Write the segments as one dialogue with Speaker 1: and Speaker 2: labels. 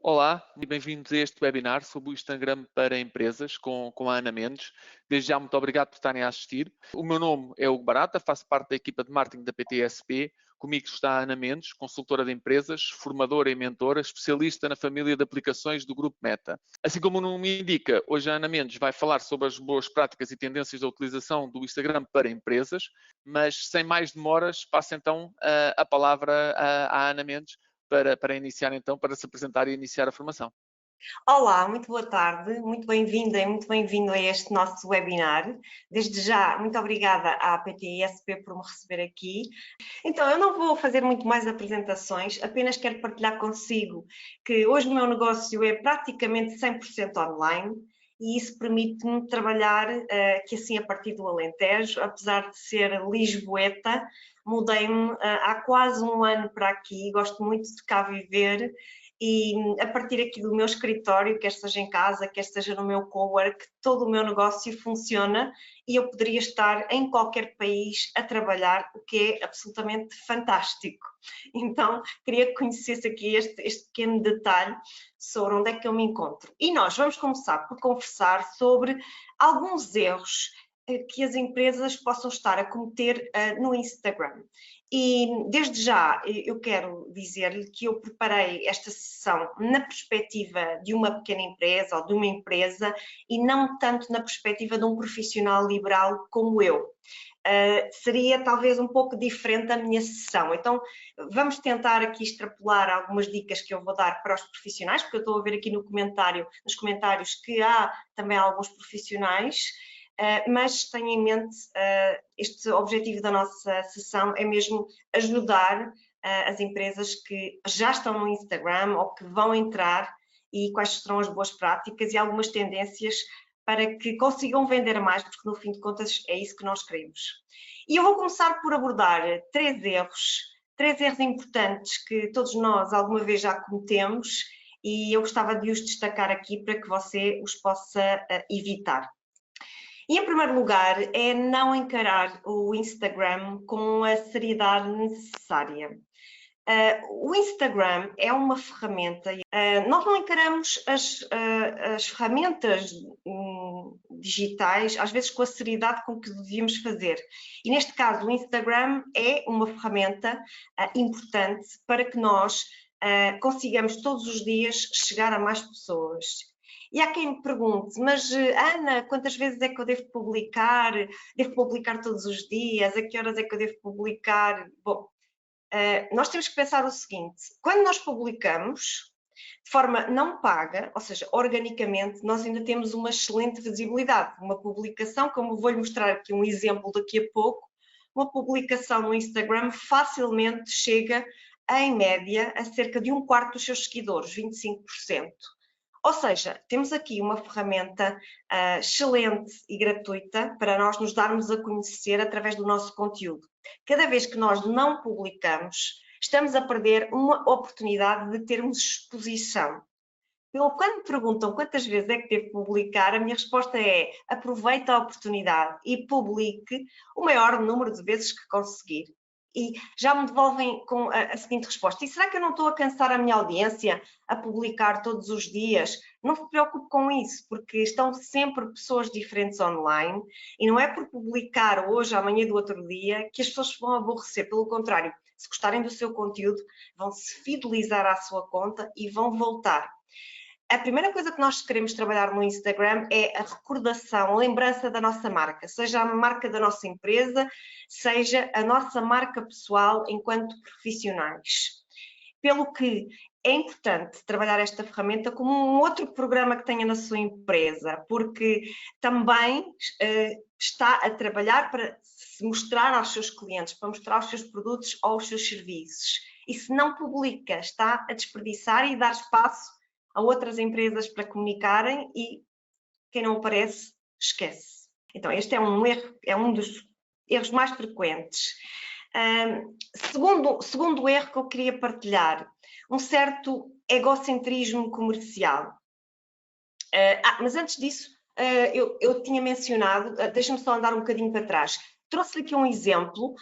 Speaker 1: Olá e bem-vindos a este webinar sobre o Instagram para empresas com a Ana Mendes. Desde já, muito obrigado por estarem a assistir. O meu nome é Hugo Barata, faço parte da equipa de marketing da PTSP. Comigo está a Ana Mendes, consultora de empresas, formadora e mentora, especialista na família de aplicações do Grupo Meta. Assim como o nome indica, hoje a Ana Mendes vai falar sobre as boas práticas e tendências da utilização do Instagram para empresas, mas sem mais demoras, passo então a palavra à Ana Mendes para iniciar então, para se apresentar e iniciar a formação.
Speaker 2: Olá, muito boa tarde, muito bem-vinda e muito bem-vindo a este nosso webinar. Desde já, muito obrigada à PTSP por me receber aqui. Então, eu não vou fazer muito mais apresentações, apenas quero partilhar consigo que hoje o meu negócio é praticamente 100% online e isso permite-me trabalhar que assim a partir do Alentejo, apesar de ser lisboeta, mudei-me há quase um ano para aqui, gosto muito de cá viver. E a partir aqui do meu escritório, quer seja em casa, quer seja no meu cowork, todo o meu negócio funciona e eu poderia estar em qualquer país a trabalhar, o que é absolutamente fantástico. Então, queria que conhecesse aqui este pequeno detalhe sobre onde é que eu me encontro. E nós vamos começar por conversar sobre alguns erros que as empresas possam estar a cometer no Instagram. E desde já eu quero dizer-lhe que eu preparei esta sessão na perspectiva de uma pequena empresa ou de uma empresa e não tanto na perspectiva de um profissional liberal como eu. Seria talvez um pouco diferente a minha sessão. Então vamos tentar aqui extrapolar algumas dicas que eu vou dar para os profissionais, porque eu estou a ver aqui nos comentários que há também alguns profissionais. Mas tenha em mente, este objetivo da nossa sessão é mesmo ajudar as empresas que já estão no Instagram ou que vão entrar e quais serão as boas práticas e algumas tendências para que consigam vender mais, porque no fim de contas é isso que nós queremos. E eu vou começar por abordar três erros importantes que todos nós alguma vez já cometemos e eu gostava de os destacar aqui para que você os possa evitar. E, em primeiro lugar, é não encarar o Instagram com a seriedade necessária. O Instagram é uma ferramenta, nós não encaramos as ferramentas digitais, às vezes com a seriedade com que devíamos fazer. E neste caso, o Instagram é uma ferramenta importante para que nós consigamos todos os dias chegar a mais pessoas. E há quem me pergunte, mas Ana, quantas vezes é que eu devo publicar? Devo publicar todos os dias? A que horas é que eu devo publicar? Bom, nós temos que pensar o seguinte, quando nós publicamos de forma não paga, ou seja, organicamente, nós ainda temos uma excelente visibilidade. Uma publicação, como vou-lhe mostrar aqui um exemplo daqui a pouco, uma publicação no Instagram facilmente chega, em média, a cerca de 1/4 dos seus seguidores, 25%. Ou seja, temos aqui uma ferramenta excelente e gratuita para nós nos darmos a conhecer através do nosso conteúdo. Cada vez que nós não publicamos, estamos a perder uma oportunidade de termos exposição. Quando me perguntam quantas vezes é que devo publicar, a minha resposta é: aproveite a oportunidade e publique o maior número de vezes que conseguir. E já me devolvem com a seguinte resposta: e será que eu não estou a cansar a minha audiência a publicar todos os dias? Não se preocupe com isso, porque estão sempre pessoas diferentes online e não é por publicar hoje, amanhã e do outro dia que as pessoas vão aborrecer. Pelo contrário, se gostarem do seu conteúdo, vão se fidelizar à sua conta e vão voltar. A primeira coisa que nós queremos trabalhar no Instagram é a recordação, a lembrança da nossa marca, seja a marca da nossa empresa, seja a nossa marca pessoal enquanto profissionais. Pelo que é importante trabalhar esta ferramenta como um outro programa que tenha na sua empresa, porque também está a trabalhar para se mostrar aos seus clientes, para mostrar os seus produtos ou os seus serviços. E se não publica, está a desperdiçar e dar espaço a outras empresas para comunicarem e quem não aparece, esquece. Então, este é um erro, é um dos erros mais frequentes. Segundo erro que eu queria partilhar, um certo egocentrismo comercial. Mas antes disso, eu tinha mencionado, deixa-me só andar um bocadinho para trás, trouxe-lhe aqui um exemplo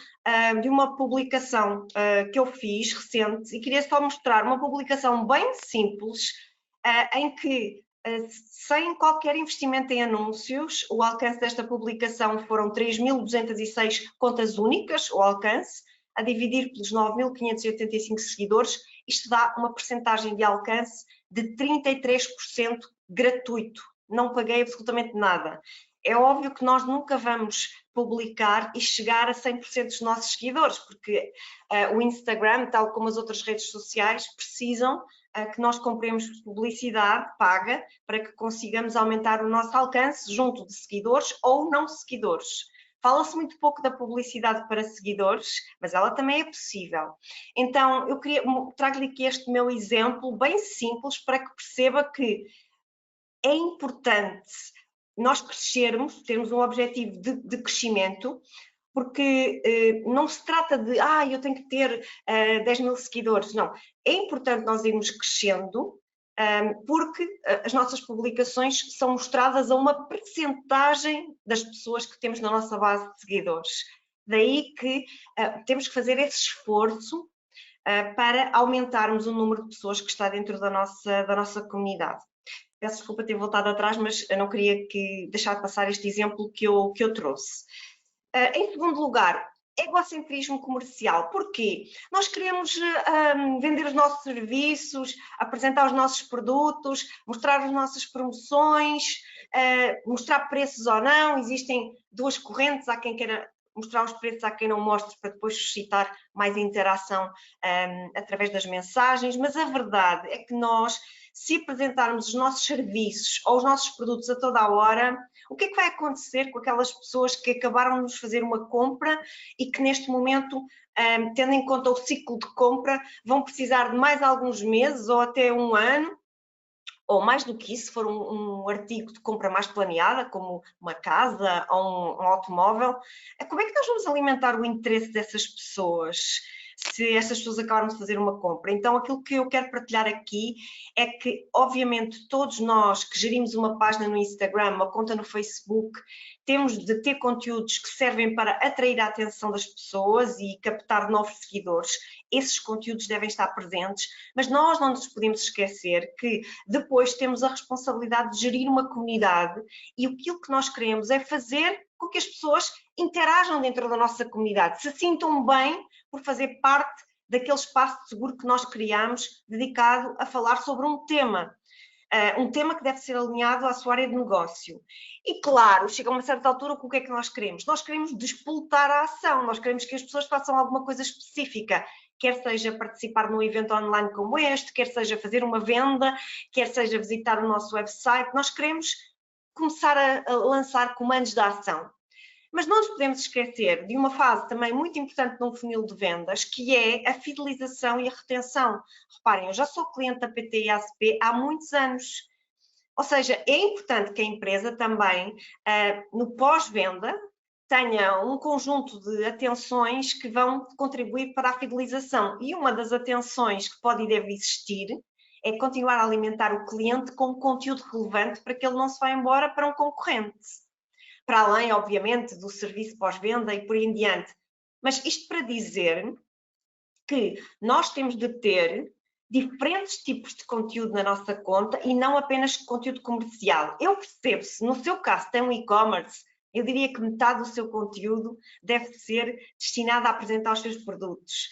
Speaker 2: de uma publicação que eu fiz recente e queria só mostrar uma publicação bem simples, em que, sem qualquer investimento em anúncios, o alcance desta publicação foram 3.206 contas únicas, o alcance, a dividir pelos 9.585 seguidores, isto dá uma percentagem de alcance de 33% gratuito. Não paguei absolutamente nada. É óbvio que nós nunca vamos publicar e chegar a 100% dos nossos seguidores, porque o Instagram, tal como as outras redes sociais, precisam que nós compremos publicidade paga para que consigamos aumentar o nosso alcance junto de seguidores ou não seguidores. Fala-se muito pouco da publicidade para seguidores, mas ela também é possível. Então, eu trago-lhe aqui este meu exemplo bem simples para que perceba que é importante nós crescermos, termos um objetivo de crescimento, porque não se trata de, eu tenho que ter 10.000 seguidores, não. É importante nós irmos crescendo, porque as nossas publicações são mostradas a uma percentagem das pessoas que temos na nossa base de seguidores. Daí que temos que fazer esse esforço para aumentarmos o número de pessoas que está dentro da nossa comunidade. Peço desculpa ter voltado atrás, mas eu não queria deixar de passar este exemplo que eu trouxe. Em segundo lugar, egocentrismo comercial. Porquê? Nós queremos vender os nossos serviços, apresentar os nossos produtos, mostrar as nossas promoções, mostrar preços ou não. Existem duas correntes, há quem queira mostrar os preços, há quem não mostre, para depois suscitar mais interação através das mensagens, mas a verdade é que nós, se apresentarmos os nossos serviços ou os nossos produtos a toda a hora, o que é que vai acontecer com aquelas pessoas que acabaram de nos fazer uma compra e que neste momento, tendo em conta o ciclo de compra, vão precisar de mais alguns meses ou até um ano, ou mais do que isso, se for um artigo de compra mais planeada, como uma casa ou um automóvel, como é que nós vamos alimentar o interesse dessas pessoas se essas pessoas acabaram de fazer uma compra? Então, aquilo que eu quero partilhar aqui é que, obviamente, todos nós que gerimos uma página no Instagram, uma conta no Facebook, temos de ter conteúdos que servem para atrair a atenção das pessoas e captar novos seguidores. Esses conteúdos devem estar presentes, mas nós não nos podemos esquecer que depois temos a responsabilidade de gerir uma comunidade e aquilo que nós queremos é fazer com que as pessoas interajam dentro da nossa comunidade, se sintam bem por fazer parte daquele espaço seguro que nós criamos dedicado a falar sobre um tema que deve ser alinhado à sua área de negócio. E claro, chega a uma certa altura, o que é que nós queremos? Nós queremos despoletar a ação, nós queremos que as pessoas façam alguma coisa específica, quer seja participar num evento online como este, quer seja fazer uma venda, quer seja visitar o nosso website. Nós queremos começar a lançar comandos de ação. Mas não nos podemos esquecer de uma fase também muito importante num funil de vendas, que é a fidelização e a retenção. Reparem, eu já sou cliente da PT/ASP há muitos anos. Ou seja, é importante que a empresa também, no pós-venda, tenha um conjunto de atenções que vão contribuir para a fidelização. E uma das atenções que pode e deve existir é continuar a alimentar o cliente com conteúdo relevante para que ele não se vá embora para um concorrente. Para além, obviamente, do serviço pós-venda e por aí em diante. Mas isto para dizer que nós temos de ter diferentes tipos de conteúdo na nossa conta e não apenas conteúdo comercial. Eu percebo, se no seu caso tem um e-commerce, eu diria que metade do seu conteúdo deve ser destinado a apresentar os seus produtos.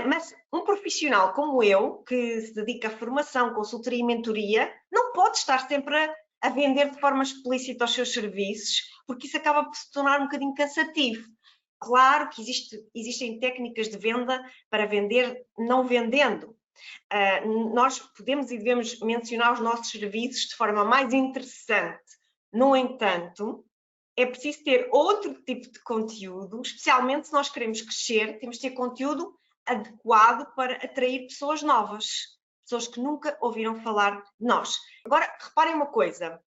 Speaker 2: Mas um profissional como eu, que se dedica à formação, consultoria e mentoria, não pode estar sempre a vender de forma explícita os seus serviços, porque isso acaba por se tornar um bocadinho cansativo. Claro que existem técnicas de venda para vender não vendendo. Nós podemos e devemos mencionar os nossos serviços de forma mais interessante. No entanto, é preciso ter outro tipo de conteúdo, especialmente se nós queremos crescer, temos de ter conteúdo adequado para atrair pessoas novas. Pessoas que nunca ouviram falar de nós. Agora, reparem uma coisa,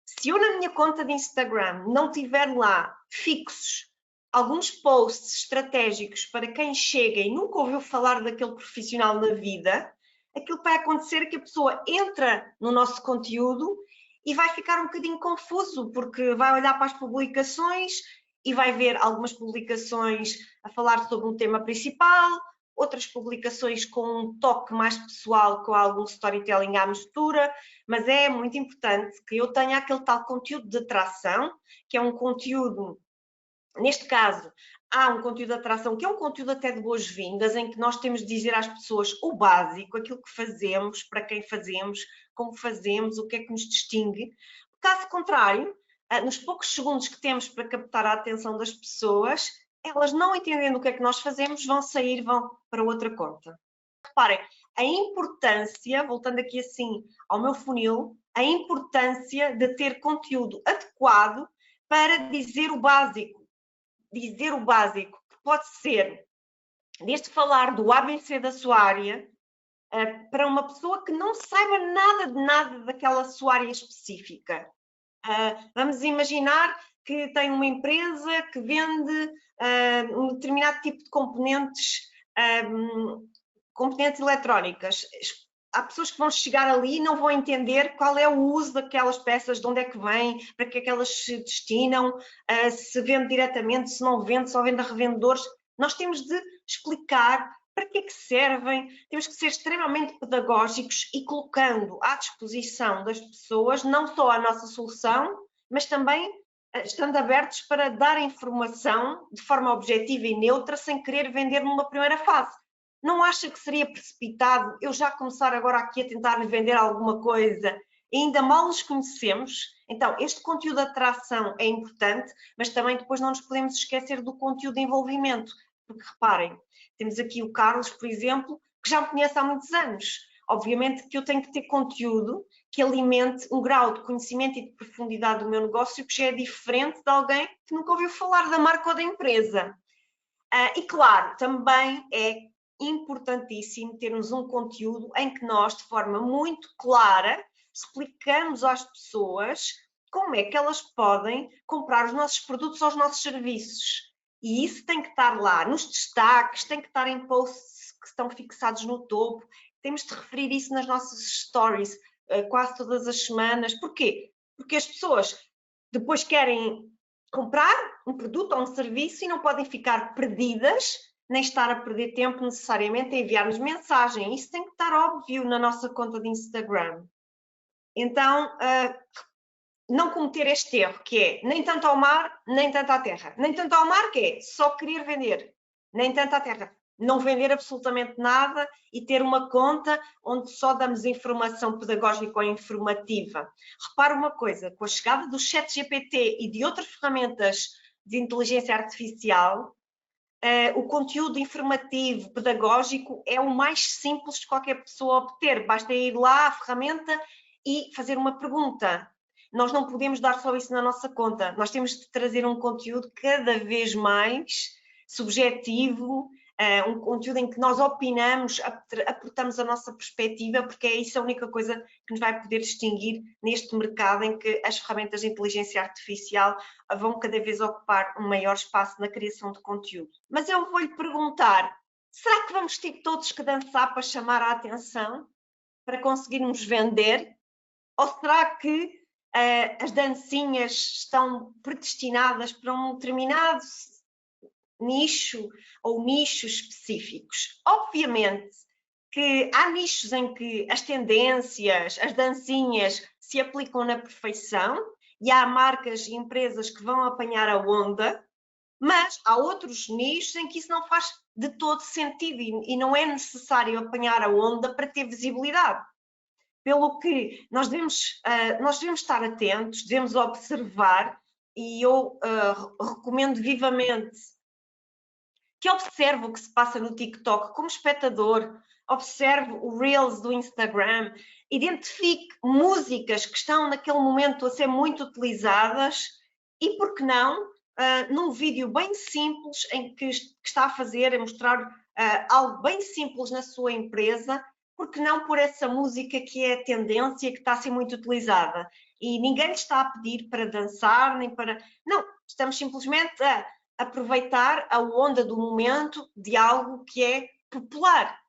Speaker 2: se eu na minha conta de Instagram não tiver lá fixos alguns posts estratégicos para quem chega e nunca ouviu falar daquele profissional na vida, aquilo que vai acontecer é que a pessoa entra no nosso conteúdo e vai ficar um bocadinho confuso, porque vai olhar para as publicações e vai ver algumas publicações a falar sobre um tema principal, outras publicações com um toque mais pessoal, com algum storytelling à mistura, mas é muito importante que eu tenha aquele tal conteúdo de atração, que é um conteúdo, neste caso, há um conteúdo de atração que é um conteúdo até de boas-vindas, em que nós temos de dizer às pessoas o básico, aquilo que fazemos, para quem fazemos, como fazemos, o que é que nos distingue. Caso contrário, nos poucos segundos que temos para captar a atenção das pessoas, elas não entendendo o que é que nós fazemos, vão sair, vão para outra conta. Reparem, a importância, voltando aqui assim ao meu funil, a importância de ter conteúdo adequado para dizer o básico. Dizer o básico, que pode ser, desde falar do ABC da sua área, para uma pessoa que não saiba nada de nada daquela sua área específica. Vamos imaginar que tem uma empresa que vende um determinado tipo de componentes, componentes eletrónicas. Há pessoas que vão chegar ali e não vão entender qual é o uso daquelas peças, de onde é que vêm, para que é que elas se destinam, se vende diretamente, se não vende, só vende a revendedores. Nós temos de explicar para que é que servem, temos que ser extremamente pedagógicos e colocando à disposição das pessoas não só a nossa solução, mas também estando abertos para dar informação de forma objetiva e neutra, sem querer vender numa primeira fase. Não acha que seria precipitado eu já começar agora aqui a tentar lhe vender alguma coisa e ainda mal os conhecemos? Então, este conteúdo de atração é importante, mas também depois não nos podemos esquecer do conteúdo de envolvimento, porque reparem, temos aqui o Carlos, por exemplo, que já me conhece há muitos anos. Obviamente que eu tenho que ter conteúdo que alimente um grau de conhecimento e de profundidade do meu negócio que já é diferente de alguém que nunca ouviu falar da marca ou da empresa. E claro, também é importantíssimo termos um conteúdo em que nós, de forma muito clara, explicamos às pessoas como é que elas podem comprar os nossos produtos ou os nossos serviços. E isso tem que estar lá nos destaques, tem que estar em posts que estão fixados no topo, temos de referir isso nas nossas stories quase todas as semanas. Porquê? Porque as pessoas depois querem comprar um produto ou um serviço e não podem ficar perdidas, nem estar a perder tempo necessariamente a enviar-nos mensagem. Isso tem que estar óbvio na nossa conta de Instagram. Então, não cometer este erro, que é nem tanto ao mar, nem tanto à terra. Nem tanto ao mar, que é só querer vender, nem tanto à terra. Não vender absolutamente nada e ter uma conta onde só damos informação pedagógica ou informativa. Repara uma coisa, com a chegada do ChatGPT e de outras ferramentas de inteligência artificial, o conteúdo informativo, pedagógico, é o mais simples de qualquer pessoa obter. Basta ir lá à ferramenta e fazer uma pergunta. Nós não podemos dar só isso na nossa conta. Nós temos de trazer um conteúdo cada vez mais subjetivo, um conteúdo em que nós opinamos, aportamos a nossa perspectiva, porque é isso a única coisa que nos vai poder distinguir neste mercado em que as ferramentas de inteligência artificial vão cada vez ocupar um maior espaço na criação de conteúdo. Mas eu vou-lhe perguntar, será que vamos ter todos que dançar para chamar a atenção, para conseguirmos vender? Ou será que as dancinhas estão predestinadas para um determinado nicho ou nichos específicos? Obviamente que há nichos em que as tendências, as dancinhas se aplicam na perfeição e há marcas e empresas que vão apanhar a onda, mas há outros nichos em que isso não faz de todo sentido e não é necessário apanhar a onda para ter visibilidade. Pelo que nós devemos estar atentos, devemos observar, e eu recomendo vivamente que observe o que se passa no TikTok como espectador, observe o Reels do Instagram, identifique músicas que estão naquele momento a ser muito utilizadas e, por que não, num vídeo bem simples em que está a mostrar algo bem simples na sua empresa, porque não por essa música que é a tendência, que está a ser muito utilizada. E ninguém lhe está a pedir para dançar, nem para... Não, estamos simplesmente a aproveitar a onda do momento de algo que é popular.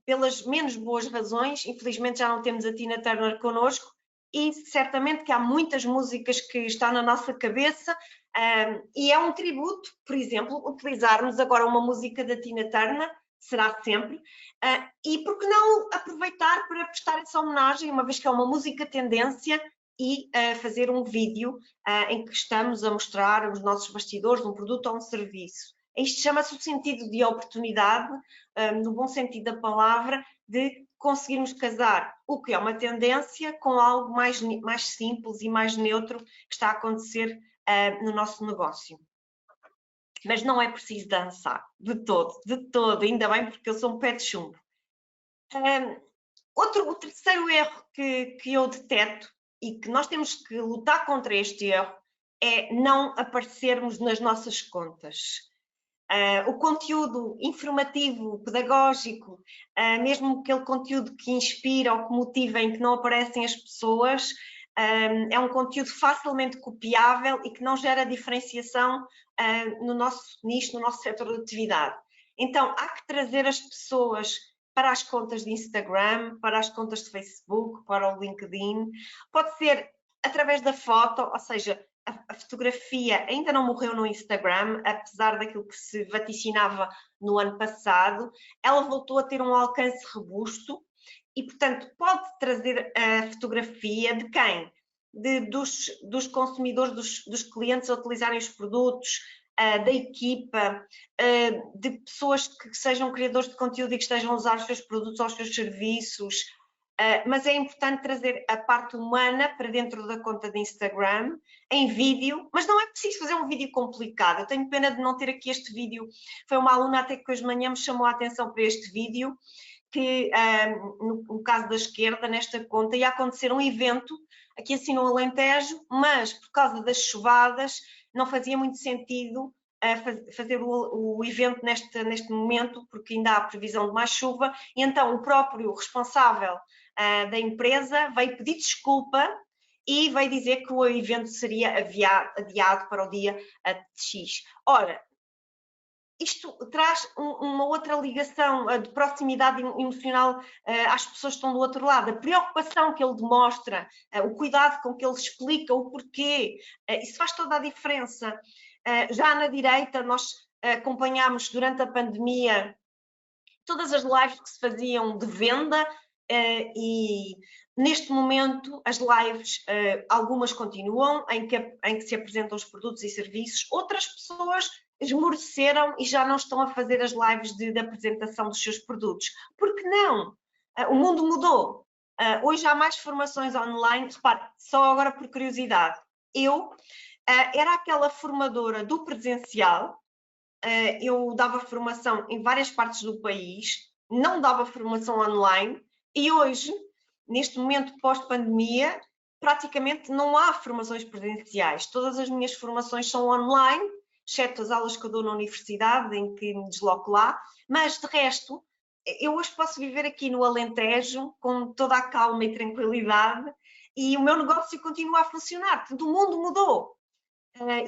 Speaker 2: Pelas menos boas razões, infelizmente já não temos a Tina Turner connosco, e certamente que há muitas músicas que estão na nossa cabeça, e é um tributo, por exemplo, utilizarmos agora uma música da Tina Turner será sempre. E por que não aproveitar para prestar essa homenagem, uma vez que é uma música tendência, e fazer um vídeo em que estamos a mostrar os nossos bastidores de um produto ou um serviço. Isto chama-se o sentido de oportunidade, no bom sentido da palavra, de conseguirmos casar o que é uma tendência com algo mais simples e mais neutro que está a acontecer no nosso negócio. Mas não é preciso dançar, de todo, ainda bem, porque eu sou um pé de chumbo. O terceiro erro que eu deteto e que nós temos que lutar contra este erro é não aparecermos nas nossas contas. O conteúdo informativo, pedagógico, mesmo aquele conteúdo que inspira ou que motiva, em que não aparecem as pessoas, é um conteúdo facilmente copiável e que não gera diferenciação no nosso nicho, no nosso setor de atividade. Então, há que trazer as pessoas para as contas de Instagram, para as contas de Facebook, para o LinkedIn. Pode ser através da foto, ou seja, a fotografia ainda não morreu no Instagram, apesar daquilo que se vaticinava no ano passado. Ela voltou a ter um alcance robusto e, portanto, pode trazer a fotografia de quem? Dos consumidores, dos clientes a utilizarem os produtos, da equipa, de pessoas que sejam criadores de conteúdo e que estejam a usar os seus produtos ou os seus serviços, mas é importante trazer a parte humana para dentro da conta de Instagram, em vídeo, mas não é preciso fazer um vídeo complicado. Eu tenho pena de não ter aqui este vídeo, foi uma aluna até que hoje de manhã me chamou a atenção para este vídeo, que no caso da esquerda, nesta conta, ia acontecer um evento aqui assim no Alentejo, mas por causa das chuvadas não fazia muito sentido fazer o evento neste momento, porque ainda há previsão de mais chuva, e então o próprio responsável da empresa veio pedir desculpa e veio dizer que o evento seria adiado para o dia X. Ora, isto traz uma outra ligação de proximidade emocional às pessoas que estão do outro lado. A preocupação que ele demonstra, o cuidado com que ele explica o porquê, isso faz toda a diferença. Já na direita, nós acompanhámos durante a pandemia todas as lives que se faziam de venda e neste momento as lives, algumas continuam, em que se apresentam os produtos e serviços, outras pessoas esmoreceram e já não estão a fazer as lives de apresentação dos seus produtos. Por que não? O mundo mudou. Hoje há mais formações online. Repare, só agora por curiosidade, eu era aquela formadora do presencial, eu dava formação em várias partes do país, não dava formação online e hoje, neste momento pós-pandemia, praticamente não há formações presenciais. Todas as minhas formações são online, exceto as aulas que eu dou na universidade, em que me desloco lá, mas de resto, eu hoje posso viver aqui no Alentejo com toda a calma e tranquilidade e o meu negócio continua a funcionar. Portanto, o mundo mudou.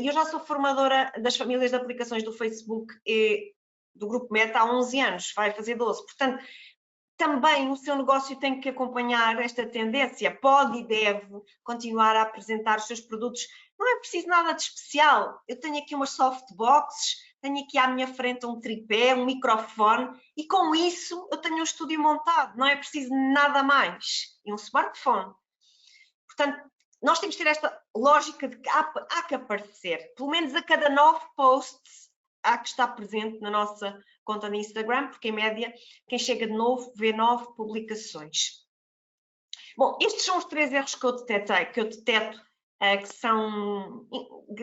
Speaker 2: E eu já sou formadora das famílias de aplicações do Facebook e do Grupo Meta há 11 anos, vai fazer 12. Portanto, também o seu negócio tem que acompanhar esta tendência, pode e deve continuar a apresentar os seus produtos. Não é preciso nada de especial. Eu tenho aqui umas softboxes, tenho aqui à minha frente um tripé, um microfone e com isso eu tenho um estúdio montado, não é preciso nada mais. E um smartphone. Portanto, nós temos que ter esta lógica de que há que aparecer, pelo menos a cada 9 posts há que estar presente na nossa conta de Instagram, porque em média quem chega de novo vê 9 publicações. Bom, estes são os 3 erros que eu deteto, que são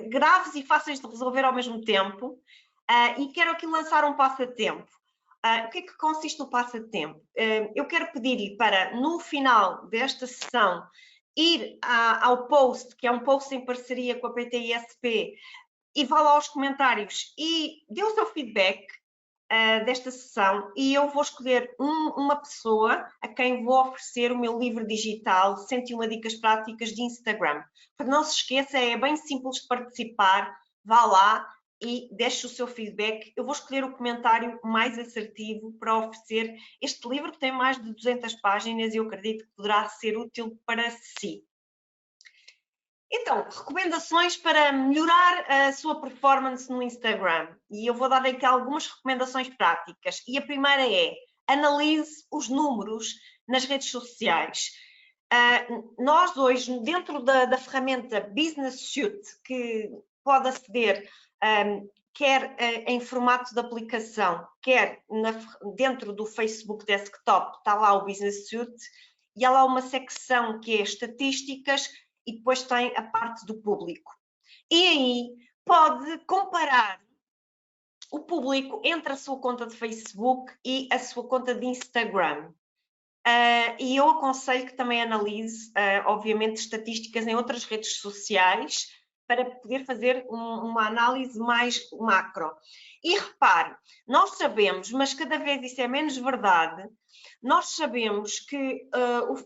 Speaker 2: graves e fáceis de resolver ao mesmo tempo, e quero aqui lançar um passatempo. O que é que consiste no passatempo? Eu quero pedir-lhe para, no final desta sessão, ir ao post, que é um post em parceria com a PTISP, e vá lá aos comentários e dê o seu feedback desta sessão e eu vou escolher uma pessoa a quem vou oferecer o meu livro digital 101 dicas práticas de Instagram. Portanto, não se esqueça, é bem simples de participar, vá lá e deixe o seu feedback. Eu vou escolher o comentário mais assertivo para oferecer este livro que tem mais de 200 páginas e eu acredito que poderá ser útil para si. Então, recomendações para melhorar a sua performance no Instagram. E eu vou dar aqui algumas recomendações práticas. E a primeira é, analise os números nas redes sociais. Nós hoje, dentro da ferramenta Business Suite, que pode aceder quer em formato de aplicação, quer dentro do Facebook Desktop, está lá o Business Suite, e há lá uma secção que é estatísticas, e depois tem a parte do público. E aí pode comparar o público entre a sua conta de Facebook e a sua conta de Instagram. E eu aconselho que também analise, obviamente, estatísticas em outras redes sociais para poder fazer uma análise mais macro. E repare, nós sabemos, mas cada vez isso é menos verdade, nós sabemos que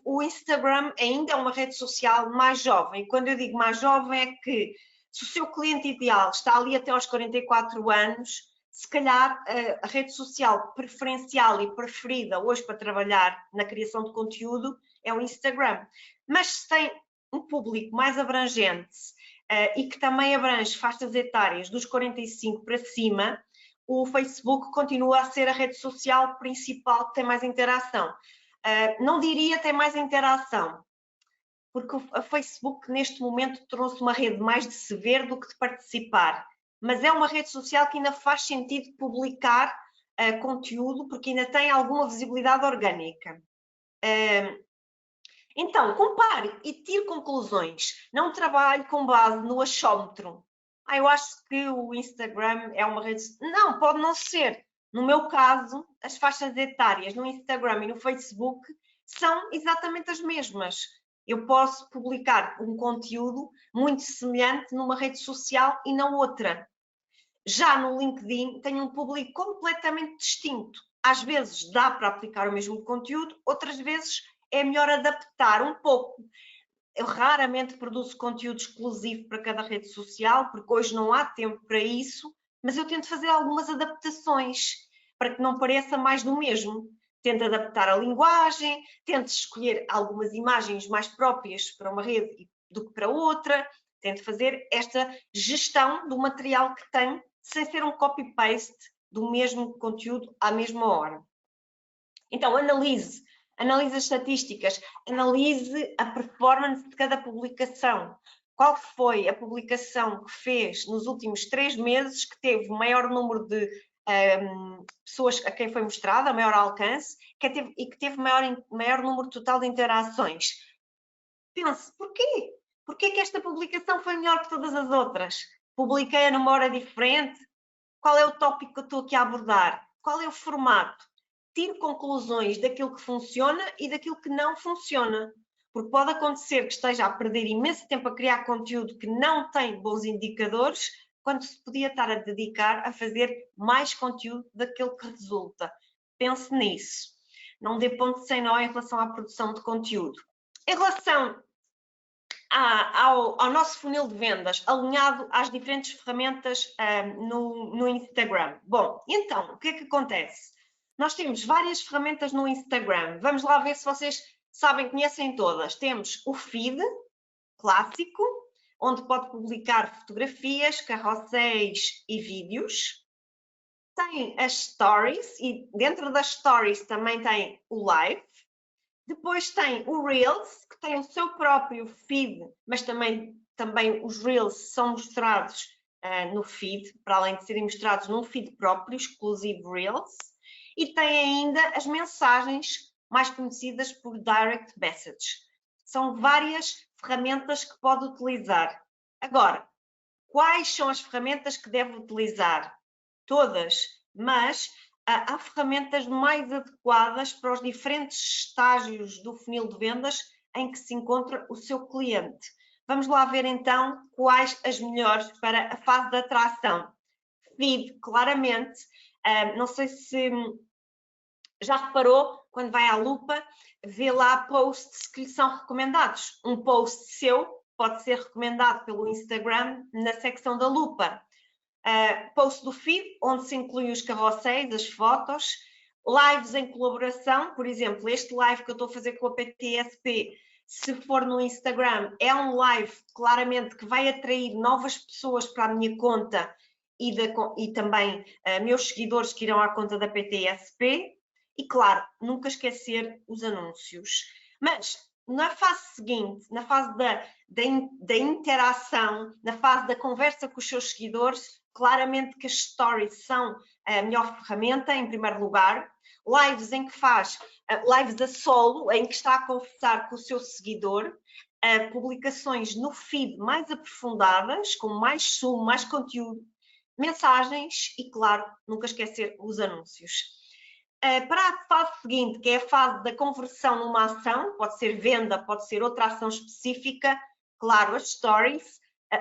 Speaker 2: o Instagram ainda é uma rede social mais jovem. E quando eu digo mais jovem é que se o seu cliente ideal está ali até aos 44 anos, se calhar a rede social preferencial e preferida hoje para trabalhar na criação de conteúdo é o Instagram. Mas se tem um público mais abrangente e que também abrange faixas etárias dos 45 para cima, o Facebook continua a ser a rede social principal que tem mais interação. Não diria tem mais interação, porque o Facebook neste momento trouxe uma rede mais de se ver do que de participar, mas é uma rede social que ainda faz sentido publicar conteúdo, porque ainda tem alguma visibilidade orgânica. Então, compare e tire conclusões. Não trabalhe com base no achómetro. Eu acho que o Instagram é uma rede... Não, pode não ser. No meu caso, as faixas etárias no Instagram e no Facebook são exatamente as mesmas. Eu posso publicar um conteúdo muito semelhante numa rede social e não outra. Já no LinkedIn tenho um público completamente distinto. Às vezes dá para aplicar o mesmo conteúdo, outras vezes é melhor adaptar um pouco. Eu raramente produzo conteúdo exclusivo para cada rede social, porque hoje não há tempo para isso, mas eu tento fazer algumas adaptações para que não pareça mais do mesmo. Tento adaptar a linguagem, tento escolher algumas imagens mais próprias para uma rede do que para outra, tento fazer esta gestão do material que tenho, sem ser um copy-paste do mesmo conteúdo à mesma hora. Então, analise as estatísticas, analise a performance de cada publicação. Qual foi a publicação que fez nos últimos 3 meses que teve o maior número de pessoas a quem foi mostrada, maior alcance, e que teve maior número total de interações. Pense, porquê? Porquê que esta publicação foi melhor que todas as outras? Publiquei-a numa hora diferente? Qual é o tópico que eu estou aqui a abordar? Qual é o formato? Tire conclusões daquilo que funciona e daquilo que não funciona. Porque pode acontecer que esteja a perder imenso tempo a criar conteúdo que não tem bons indicadores, quando se podia estar a dedicar a fazer mais conteúdo daquele que resulta. Pense nisso. Não dê ponto sem nó em relação à produção de conteúdo. Em relação ao nosso funil de vendas, alinhado às diferentes ferramentas no Instagram. Bom, então, o que é que acontece? Nós temos várias ferramentas no Instagram. Vamos lá ver se vocês sabem, conhecem todas. Temos o feed clássico, onde pode publicar fotografias, carrosséis e vídeos. Tem as stories e dentro das stories também tem o live. Depois tem o Reels, que tem o seu próprio feed, mas também os Reels são mostrados no feed, para além de serem mostrados num feed próprio, exclusivo Reels. E tem ainda as mensagens mais conhecidas por Direct Message. São várias ferramentas que pode utilizar. Agora, quais são as ferramentas que deve utilizar? Todas, mas há ferramentas mais adequadas para os diferentes estágios do funil de vendas em que se encontra o seu cliente. Vamos lá ver então quais as melhores para a fase de atração. Feed, claramente, não sei se já reparou, quando vai à lupa, vê lá posts que lhe são recomendados. Um post seu pode ser recomendado pelo Instagram na secção da lupa. Post do feed, onde se incluem os carrosséis, as fotos, lives em colaboração, por exemplo, este live que eu estou a fazer com a PTSP Se for no Instagram, é um live claramente que vai atrair novas pessoas para a minha conta e também meus seguidores que irão à conta da PTSP. E claro, nunca esquecer os anúncios. Mas na fase seguinte, na fase da interação, na fase da conversa com os seus seguidores, claramente que as stories são a melhor ferramenta, em primeiro lugar. Lives em que faz, lives a solo, em que está a conversar com o seu seguidor, publicações no feed mais aprofundadas, com mais sumo, mais conteúdo, mensagens e, claro, nunca esquecer os anúncios. Para a fase seguinte, que é a fase da conversão numa ação, pode ser venda, pode ser outra ação específica, claro, as stories,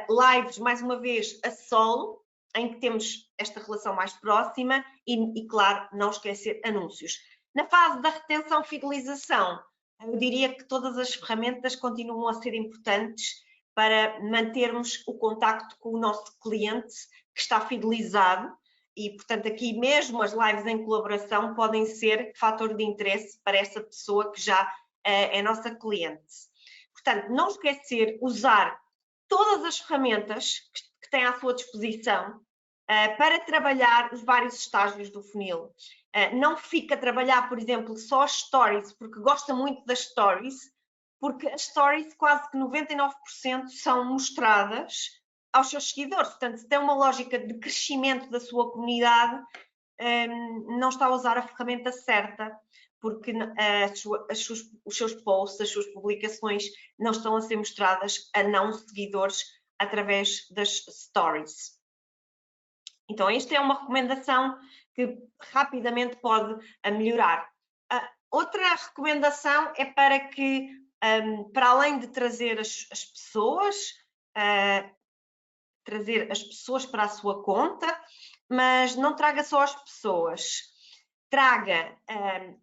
Speaker 2: lives, mais uma vez, a solo, em que temos esta relação mais próxima e, claro, não esquecer anúncios. Na fase da retenção fidelização, eu diria que todas as ferramentas continuam a ser importantes para mantermos o contacto com o nosso cliente que está fidelizado e, portanto, aqui mesmo as lives em colaboração podem ser fator de interesse para essa pessoa que já é nossa cliente. Portanto, não esquecer usar todas as ferramentas que tem à sua disposição para trabalhar os vários estágios do funil. Não fica a trabalhar, por exemplo, só as stories, porque gosta muito das stories, porque as stories quase que 99% são mostradas aos seus seguidores. Portanto, se tem uma lógica de crescimento da sua comunidade, não está a usar a ferramenta certa, porque os seus posts, as suas publicações não estão a ser mostradas a não seguidores através das stories. Então, esta é uma recomendação que rapidamente pode melhorar. Outra recomendação é para que, para além de trazer as pessoas, trazer as pessoas para a sua conta, mas não traga só as pessoas. Traga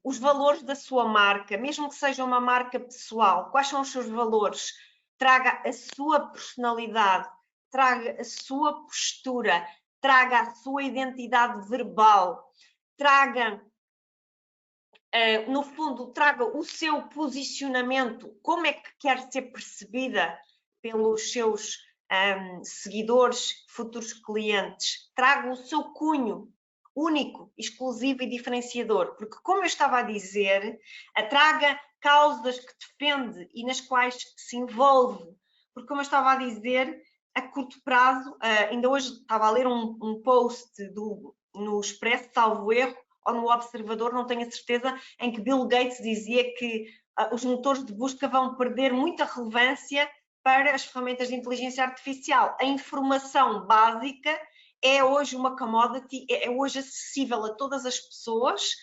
Speaker 2: os valores da sua marca, mesmo que seja uma marca pessoal. Quais são os seus valores? Traga a sua personalidade, traga a sua postura, traga a sua identidade verbal, traga, no fundo, traga o seu posicionamento, como é que quer ser percebida pelos seus seguidores, futuros clientes. Traga o seu cunho único, exclusivo e diferenciador, porque, como eu estava a dizer, traga causas que defende e nas quais se envolve, porque, como eu estava a dizer, a curto prazo, ainda hoje estava a ler um post no Expresso, salvo erro, ou no Observador, não tenho a certeza, em que Bill Gates dizia que os motores de busca vão perder muita relevância para as ferramentas de inteligência artificial. A informação básica é hoje uma commodity, é hoje acessível a todas as pessoas,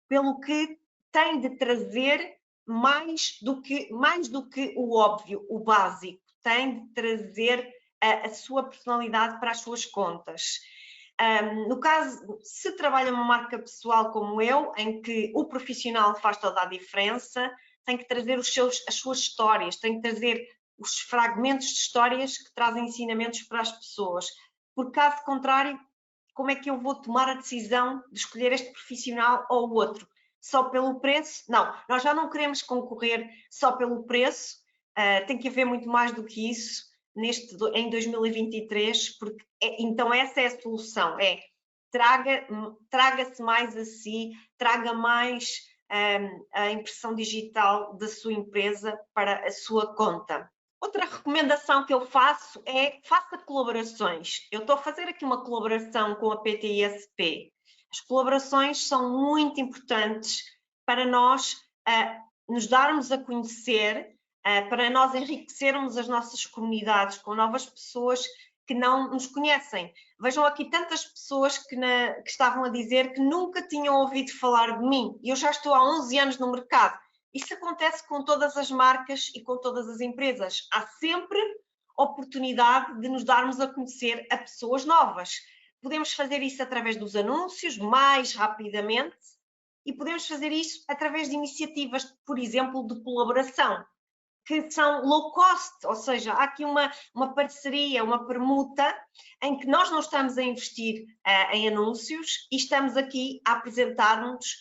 Speaker 2: pelo que tem de trazer mais do que o óbvio, o básico, tem de trazer a sua personalidade para as suas contas. No caso, se trabalha uma marca pessoal como eu, em que o profissional faz toda a diferença, tem que trazer as suas histórias, tem que trazer os fragmentos de histórias que trazem ensinamentos para as pessoas. Por caso contrário, como é que eu vou tomar a decisão de escolher este profissional ou o outro? Só pelo preço? Não, nós já não queremos concorrer só pelo preço, tem que haver muito mais do que isso em 2023, porque então essa é a solução, traga-se mais a si, traga mais a impressão digital da sua empresa para a sua conta. Outra recomendação que eu faço é faça colaborações. Eu estou a fazer aqui uma colaboração com a PTSP. As colaborações são muito importantes para nós nos darmos a conhecer, para nós enriquecermos as nossas comunidades com novas pessoas que não nos conhecem. Vejam aqui tantas pessoas que estavam a dizer que nunca tinham ouvido falar de mim. E eu já estou há 11 anos no mercado. Isso acontece com todas as marcas e com todas as empresas. Há sempre oportunidade de nos darmos a conhecer a pessoas novas. Podemos fazer isso através dos anúncios, mais rapidamente, e podemos fazer isso através de iniciativas, por exemplo, de colaboração, que são low cost, ou seja, há aqui uma parceria, uma permuta, em que nós não estamos a investir em anúncios e estamos aqui a apresentar-nos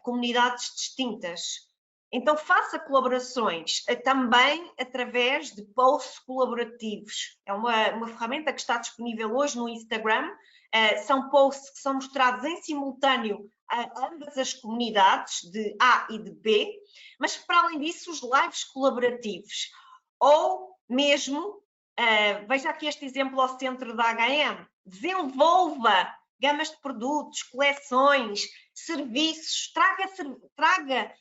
Speaker 2: comunidades distintas. Então faça colaborações também através de posts colaborativos. É uma ferramenta que está disponível hoje no Instagram. São posts que são mostrados em simultâneo a ambas as comunidades, de A e de B, mas para além disso os lives colaborativos. Ou mesmo, veja aqui este exemplo ao centro da H&M, desenvolva gamas de produtos, coleções, serviços, traga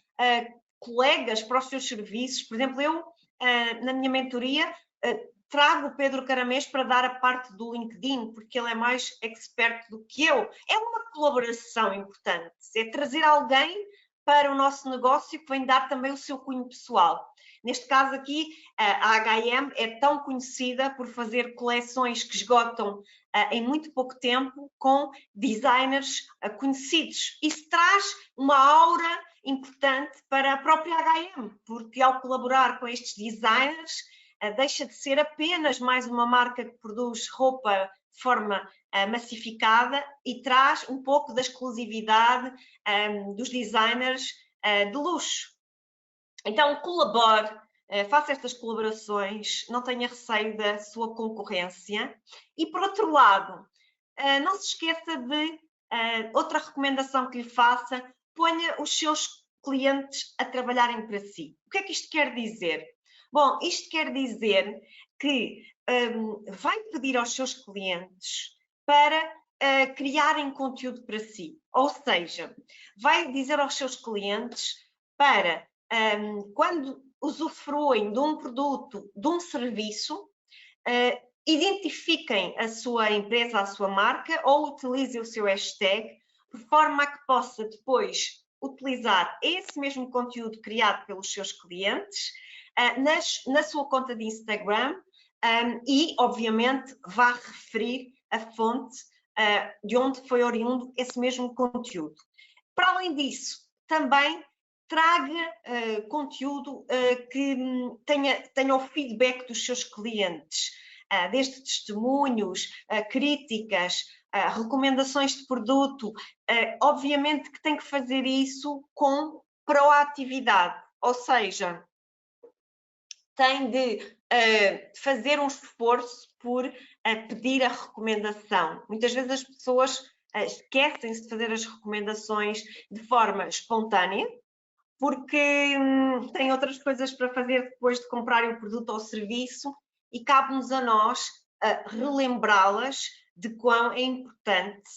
Speaker 2: colegas para os seus serviços. Por exemplo, eu, na minha mentoria, trago o Pedro Caramês para dar a parte do LinkedIn, porque ele é mais expert do que eu. É uma colaboração importante, é trazer alguém para o nosso negócio que vem dar também o seu cunho pessoal. Neste caso aqui, a H&M é tão conhecida por fazer coleções que esgotam em muito pouco tempo com designers conhecidos. Isso traz uma aura importante para a própria H&M, porque ao colaborar com estes designers, deixa de ser apenas mais uma marca que produz roupa de forma massificada e traz um pouco da exclusividade dos designers de luxo. Então, colabore, faça estas colaborações, não tenha receio da sua concorrência. E, por outro lado, não se esqueça de outra recomendação que lhe faça, ponha os seus clientes a trabalharem para si. O que é que isto quer dizer? Bom, isto quer dizer que vai pedir aos seus clientes para criarem conteúdo para si. Ou seja, vai dizer aos seus clientes para, quando usufruem de um produto, de um serviço, identifiquem a sua empresa, a sua marca, ou utilizem o seu hashtag, de forma a que possa depois utilizar esse mesmo conteúdo criado pelos seus clientes na sua conta de Instagram e, obviamente, vá referir a fonte de onde foi oriundo esse mesmo conteúdo. Para além disso, também traga conteúdo que tenha o feedback dos seus clientes, desde testemunhos, críticas, recomendações de produto. Obviamente que tem que fazer isso com proatividade, ou seja, tem de fazer um esforço por pedir a recomendação. Muitas vezes as pessoas esquecem-se de fazer as recomendações de forma espontânea, porque têm outras coisas para fazer depois de comprarem o produto ou o serviço e cabe-nos a nós relembrá-las de quão é importante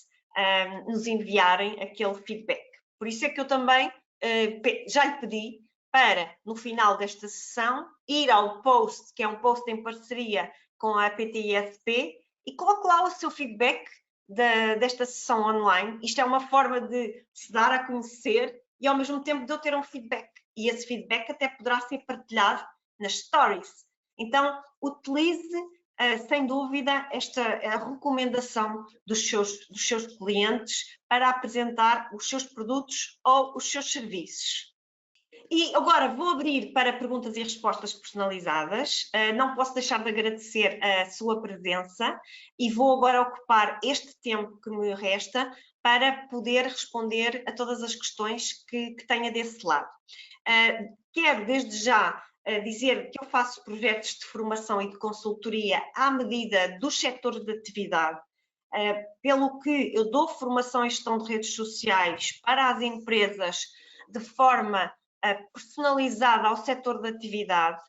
Speaker 2: nos enviarem aquele feedback. Por isso é que eu também já lhe pedi para, no final desta sessão, ir ao post, que é um post em parceria com a PTSP, e coloque lá o seu feedback desta sessão online. Isto é uma forma de se dar a conhecer e, ao mesmo tempo, de eu ter um feedback. E esse feedback até poderá ser partilhado nas stories. Então, utilize, sem dúvida, a recomendação dos seus clientes para apresentar os seus produtos ou os seus serviços. E agora vou abrir para perguntas e respostas personalizadas. Não posso deixar de agradecer a sua presença e vou agora ocupar este tempo que me resta para poder responder a todas as questões que tenha desse lado. Quero desde já dizer que eu faço projetos de formação e de consultoria à medida dos setores de atividade, pelo que eu dou formação em gestão de redes sociais para as empresas de forma personalizada ao setor de atividade,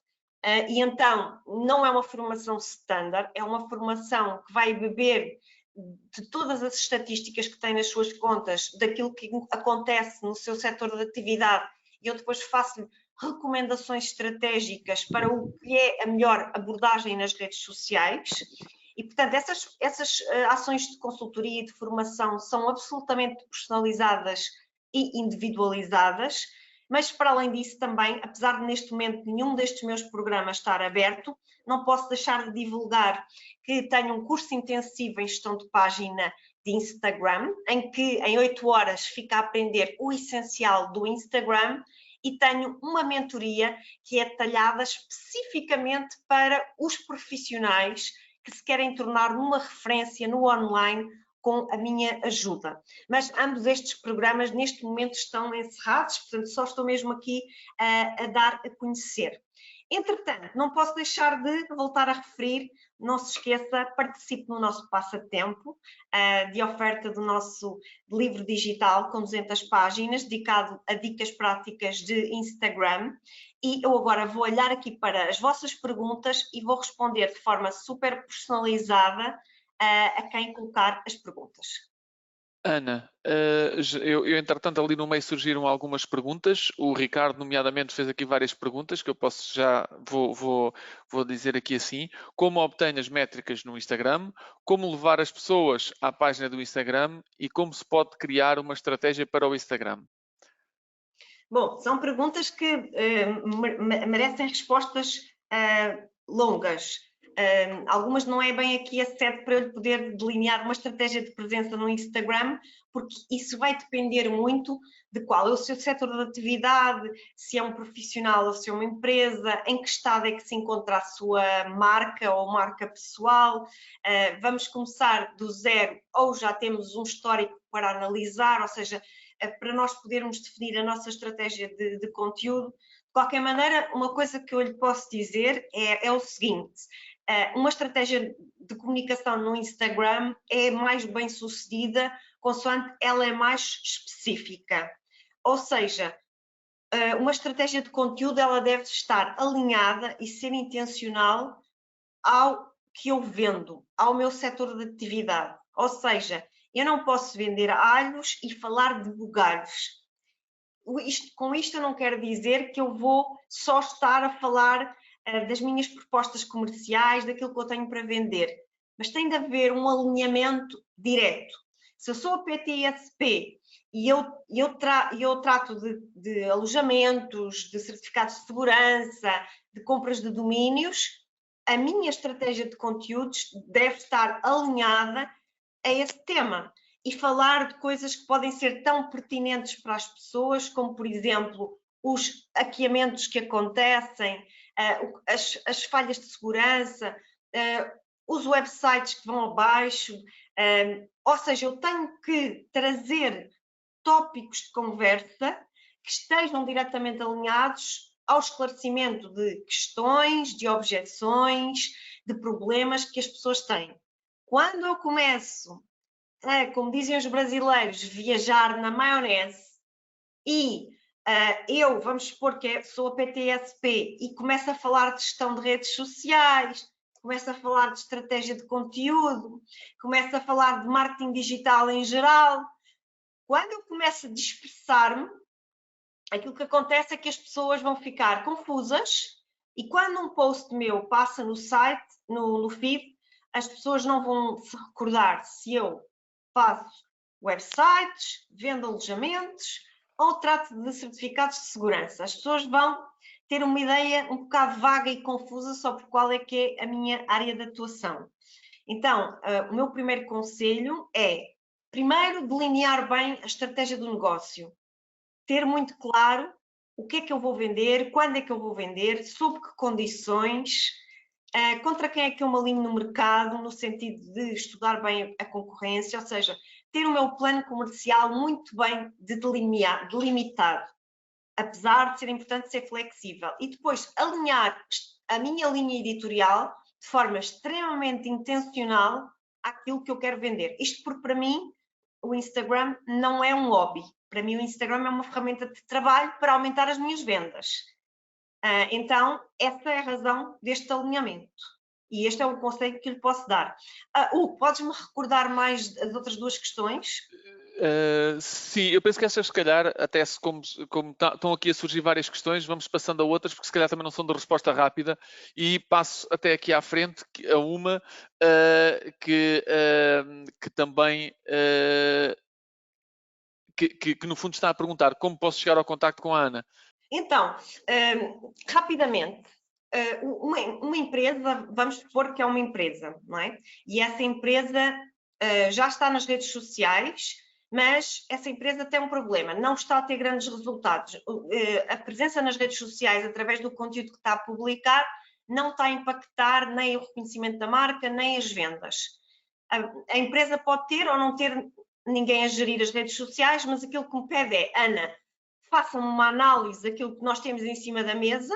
Speaker 2: e então não é uma formação standard, é uma formação que vai beber de todas as estatísticas que tem nas suas contas, daquilo que acontece no seu setor de atividade, e eu depois faço recomendações estratégicas para o que é a melhor abordagem nas redes sociais. E, portanto, essas ações de consultoria e de formação são absolutamente personalizadas e individualizadas. Mas, para além disso, também, apesar de neste momento nenhum destes meus programas estar aberto, não posso deixar de divulgar que tenho um curso intensivo em gestão de página de Instagram, em que em 8 horas fica a aprender o essencial do Instagram, e tenho uma mentoria que é detalhada especificamente para os profissionais que se querem tornar uma referência no online com a minha ajuda. Mas ambos estes programas neste momento estão encerrados, portanto só estou mesmo aqui a dar a conhecer. Entretanto, não posso deixar de voltar a referir, não se esqueça, participe no nosso passatempo de oferta do nosso livro digital com 200 páginas, dedicado a dicas práticas de Instagram. E eu agora vou olhar aqui para as vossas perguntas e vou responder de forma super personalizada a quem colocar as perguntas.
Speaker 1: Ana, eu entretanto ali no meio surgiram algumas perguntas. O Ricardo, nomeadamente, fez aqui várias perguntas que eu posso já, vou dizer aqui assim. Como obtenho as métricas no Instagram? Como levar as pessoas à página do Instagram? E como se pode criar uma estratégia para o Instagram?
Speaker 2: Bom, são perguntas que merecem respostas longas. Algumas não é bem aqui a sede para eu poder delinear uma estratégia de presença no Instagram, porque isso vai depender muito de qual é o seu setor de atividade, se é um profissional ou se é uma empresa, em que estado é que se encontra a sua marca ou marca pessoal. Vamos começar do zero ou já temos um histórico para analisar, ou seja, para nós podermos definir a nossa estratégia de conteúdo. De qualquer maneira, uma coisa que eu lhe posso dizer é o seguinte: uma estratégia de comunicação no Instagram é mais bem sucedida consoante ela é mais específica. Ou seja, uma estratégia de conteúdo ela deve estar alinhada e ser intencional ao que eu vendo, ao meu setor de atividade. Ou seja, eu não posso vender alhos e falar de bugalhos. Com isto eu não quero dizer que eu vou só estar a falar das minhas propostas comerciais, daquilo que eu tenho para vender, mas tem de haver um alinhamento direto. Se eu sou a PTSP e eu trato de alojamentos, de certificados de segurança, de compras de domínios, a minha estratégia de conteúdos deve estar alinhada a esse tema e falar de coisas que podem ser tão pertinentes para as pessoas, como, por exemplo, os hackeamentos que acontecem, as falhas de segurança, os websites que vão abaixo, ou seja, eu tenho que trazer tópicos de conversa que estejam diretamente alinhados ao esclarecimento de questões, de objeções, de problemas que as pessoas têm. Quando eu começo como dizem os brasileiros, viajar na maionese e eu, vamos supor que sou a PTSP e começo a falar de gestão de redes sociais, começo a falar de estratégia de conteúdo, começo a falar de marketing digital em geral. Quando eu começo a dispersar-me, aquilo que acontece é que as pessoas vão ficar confusas e quando um post meu passa no site, no feed, as pessoas não vão se recordar se eu faço websites, vendo alojamentos ou trato de certificados de segurança. As pessoas vão ter uma ideia um bocado vaga e confusa sobre qual é que é a minha área de atuação. Então, o meu primeiro conselho é, primeiro, delinear bem a estratégia do negócio. Ter muito claro o que é que eu vou vender, quando é que eu vou vender, sob que condições, contra quem é que eu me alinho no mercado, no sentido de estudar bem a concorrência, ou seja, ter o meu plano comercial muito bem delimitado, apesar de ser importante ser flexível. E depois alinhar a minha linha editorial de forma extremamente intencional àquilo que eu quero vender. Isto porque, para mim, o Instagram não é um hobby. Para mim, o Instagram é uma ferramenta de trabalho para aumentar as minhas vendas. Então, essa é a razão deste alinhamento. E este é o conselho que lhe posso dar. Podes-me recordar mais as outras duas questões?
Speaker 1: Sim, eu penso que estas, se calhar, até se como estão aqui a surgir várias questões, vamos passando a outras, porque se calhar também não são de resposta rápida, e passo até aqui à frente a uma que também que no fundo está a perguntar como posso chegar ao contacto com a Ana.
Speaker 2: Então, rapidamente, uma empresa, vamos supor que é uma empresa, não é? E essa empresa já está nas redes sociais, mas essa empresa tem um problema, não está a ter grandes resultados. A presença nas redes sociais, através do conteúdo que está a publicar, não está a impactar nem o reconhecimento da marca, nem as vendas. A empresa pode ter ou não ter ninguém a gerir as redes sociais, mas aquilo que me pede é, Ana, faça-me uma análise daquilo que nós temos em cima da mesa,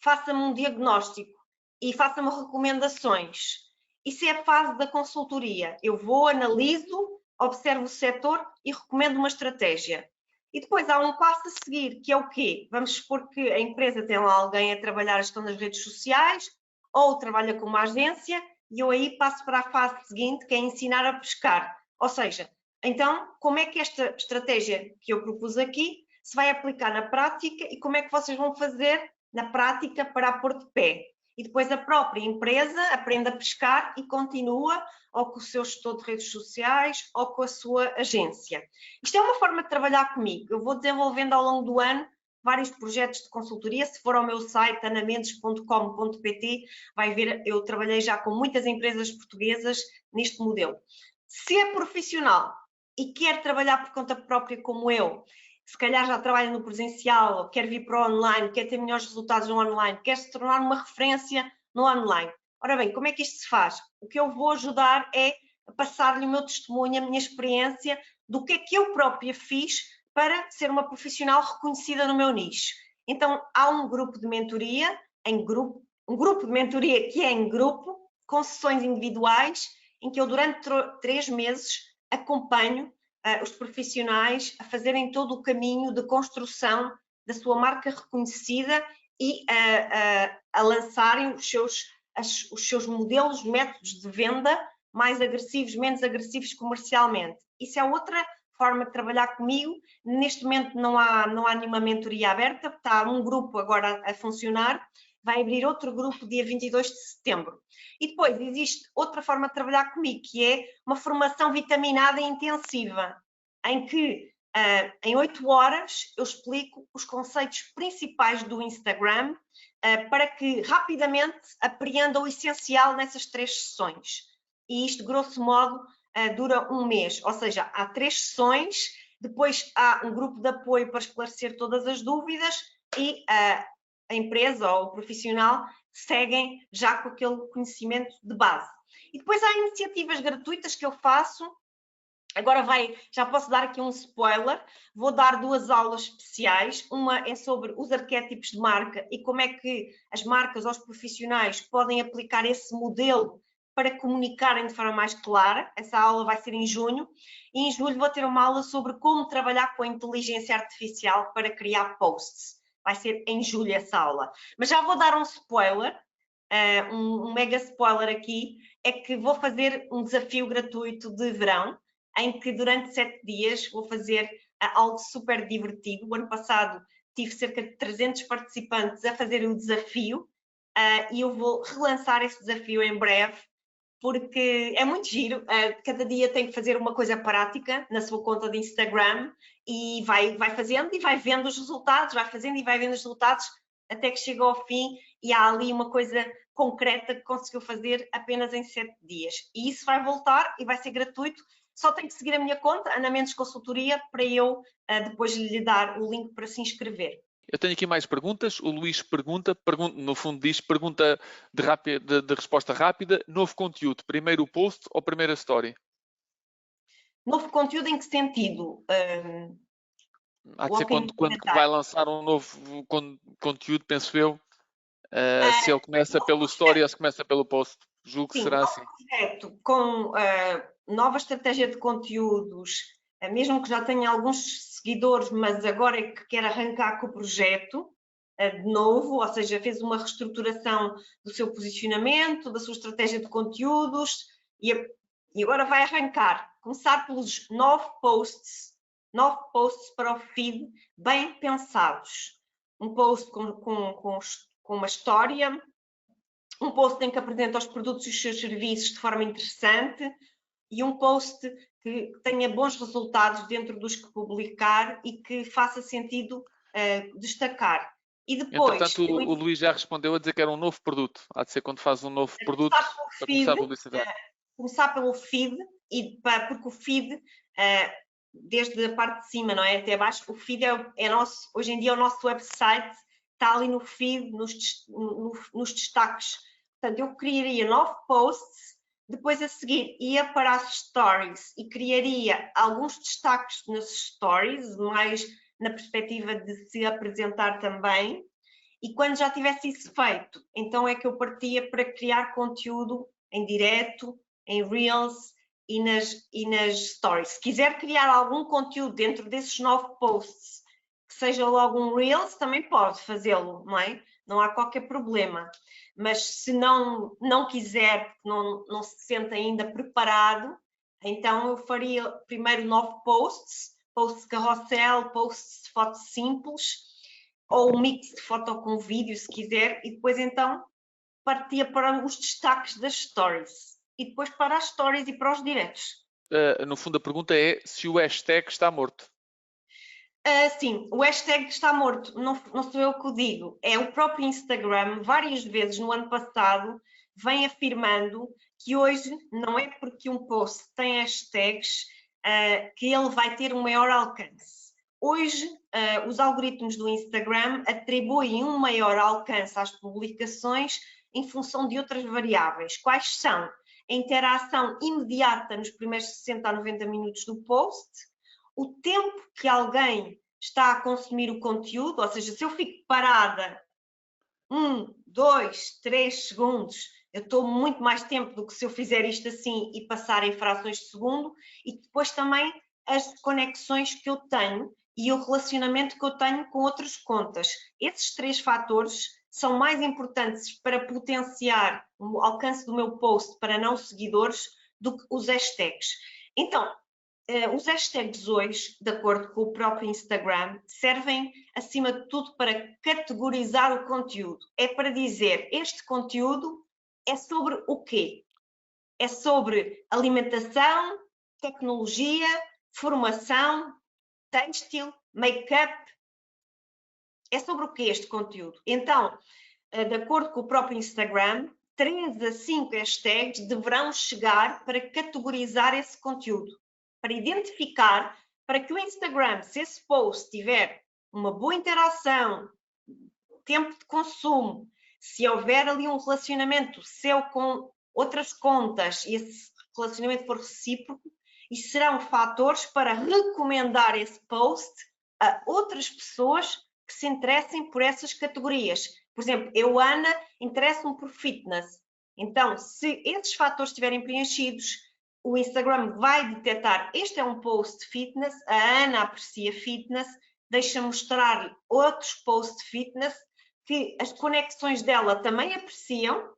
Speaker 2: faça-me um diagnóstico e faça-me recomendações. Isso é a fase da consultoria. Eu vou, analiso, observo o setor e recomendo uma estratégia. E depois há um passo a seguir, que é o quê? Vamos supor que a empresa tem lá alguém a trabalhar a gestão das redes sociais ou trabalha com uma agência e eu aí passo para a fase seguinte, que é ensinar a pescar. Ou seja, então, como é que esta estratégia que eu propus aqui se vai aplicar na prática e como é que vocês vão fazer na prática para a pôr de pé? E depois a própria empresa aprende a pescar e continua ou com o seu gestor de redes sociais ou com a sua agência. Isto é uma forma de trabalhar comigo. Eu vou desenvolvendo ao longo do ano vários projetos de consultoria. Se for ao meu site anamendes.com.pt, vai ver, eu trabalhei já com muitas empresas portuguesas neste modelo. Se é profissional e quer trabalhar por conta própria como eu, se calhar já trabalha no presencial, quer vir para o online, quer ter melhores resultados no online, quer se tornar uma referência no online. Ora bem, como é que isto se faz? O que eu vou ajudar é passar-lhe o meu testemunho, a minha experiência do que é que eu própria fiz para ser uma profissional reconhecida no meu nicho. Então, há um grupo de mentoria, um grupo de mentoria que é em grupo, com sessões individuais, em que eu durante 3 meses acompanho os profissionais a fazerem todo o caminho de construção da sua marca reconhecida e a lançarem os seus modelos, métodos de venda mais agressivos, menos agressivos comercialmente. Isso é outra forma de trabalhar comigo. Neste momento não há nenhuma mentoria aberta, está um grupo agora a funcionar, vai abrir outro grupo dia 22 de setembro. E depois existe outra forma de trabalhar comigo, que é uma formação vitaminada e intensiva, em que em 8 horas eu explico os conceitos principais do Instagram para que rapidamente apreendam o essencial nessas 3 sessões. E isto, grosso modo, dura 1 mês, ou seja, há 3 sessões, depois há um grupo de apoio para esclarecer todas as dúvidas e a empresa ou o profissional seguem já com aquele conhecimento de base. E depois há iniciativas gratuitas que eu faço. Agora já posso dar aqui um spoiler, vou dar 2 aulas especiais, uma é sobre os arquétipos de marca e como é que as marcas ou os profissionais podem aplicar esse modelo para comunicarem de forma mais clara. Essa aula vai ser em junho, e em julho vou ter uma aula sobre como trabalhar com a inteligência artificial para criar posts. Vai ser em julho essa aula. Mas já vou dar um spoiler, um mega spoiler aqui, é que vou fazer um desafio gratuito de verão, em que durante 7 dias vou fazer algo super divertido. O ano passado tive cerca de 300 participantes a fazer o desafio e eu vou relançar esse desafio em breve, porque é muito giro. Cada dia tem que fazer uma coisa prática na sua conta de Instagram e vai fazendo e vai vendo os resultados, vai fazendo e vai vendo os resultados até que chega ao fim e há ali uma coisa concreta que conseguiu fazer apenas em 7 dias. E isso vai voltar e vai ser gratuito. Só tem que seguir a minha conta, Ana Mendes Consultoria, para eu depois lhe dar o link para se inscrever.
Speaker 1: Eu tenho aqui mais perguntas. O Luís pergunta no fundo diz, pergunta de resposta rápida, novo conteúdo, primeiro o post ou primeira story?
Speaker 2: Novo conteúdo em que sentido?
Speaker 1: Há de ser quando vai lançar um novo conteúdo, penso eu, se ele começa pelo story ou se começa pelo post. Julgo que será assim.
Speaker 2: Projeto com nova estratégia de conteúdos, mesmo que já tenha alguns seguidores, mas agora é que quer arrancar com o projeto de novo, ou seja, fez uma reestruturação do seu posicionamento, da sua estratégia de conteúdos e agora vai arrancar. Começar pelos 9 posts para o feed bem pensados. Um post com uma história, um post em que apresenta os produtos e os seus serviços de forma interessante e um post que tenha bons resultados dentro dos que publicar e que faça sentido destacar. E depois...
Speaker 1: Entretanto, o Luís já respondeu a dizer que era um novo produto. Há de ser quando faz um novo produto para começar a publicidade.
Speaker 2: Começar pelo feed, porque o feed, desde a parte de cima, não é, até baixo, o feed é nosso, hoje em dia o nosso website está ali no feed, nos destaques. Portanto, eu criaria 9 posts Depois a seguir ia para as stories e criaria alguns destaques nas stories, mais na perspectiva de se apresentar também. E quando já tivesse isso feito, então é que eu partia para criar conteúdo em direto, em Reels e nas stories. Se quiser criar algum conteúdo dentro desses 9 posts, que seja logo um Reels, também pode fazê-lo, não é? Não há qualquer problema. Mas se não quiser, porque não se sente ainda preparado, então eu faria primeiro 9 posts, posts carrossel, posts de fotos simples, ou um mix de foto com vídeo, se quiser, e depois então partia para os destaques das stories. E depois para as stories e para os diretos.
Speaker 1: No fundo, a pergunta é se o hashtag está morto.
Speaker 2: Sim, o hashtag está morto, não sou eu que o digo, é o próprio Instagram, várias vezes no ano passado, vem afirmando que hoje não é porque um post tem hashtags que ele vai ter um maior alcance. Hoje, os algoritmos do Instagram atribuem um maior alcance às publicações em função de outras variáveis. Quais são? A interação imediata nos primeiros 60 a 90 minutos do post, o tempo que alguém está a consumir o conteúdo, ou seja, se eu fico parada 1, 2, 3 segundos, eu estou muito mais tempo do que se eu fizer isto assim e passar em frações de segundo, e depois também as conexões que eu tenho e o relacionamento que eu tenho com outras contas. Esses 3 fatores são mais importantes para potenciar o alcance do meu post para não seguidores do que os hashtags. Então, os hashtags hoje, de acordo com o próprio Instagram, servem, acima de tudo, para categorizar o conteúdo. É para dizer, este conteúdo é sobre o quê? É sobre alimentação, tecnologia, formação, têxtil, make-up. É sobre o quê este conteúdo? Então, de acordo com o próprio Instagram, 3 a 5 hashtags deverão chegar para categorizar esse conteúdo, para identificar, para que o Instagram, se esse post tiver uma boa interação, tempo de consumo, se houver ali um relacionamento seu com outras contas e esse relacionamento for recíproco, e serão fatores para recomendar esse post a outras pessoas que se interessem por essas categorias. Por exemplo, eu, Ana, interesso-me por fitness. Então, se esses fatores estiverem preenchidos, o Instagram vai detectar, este é um post de fitness, a Ana aprecia fitness, deixa mostrar outros posts de fitness que as conexões dela também apreciam,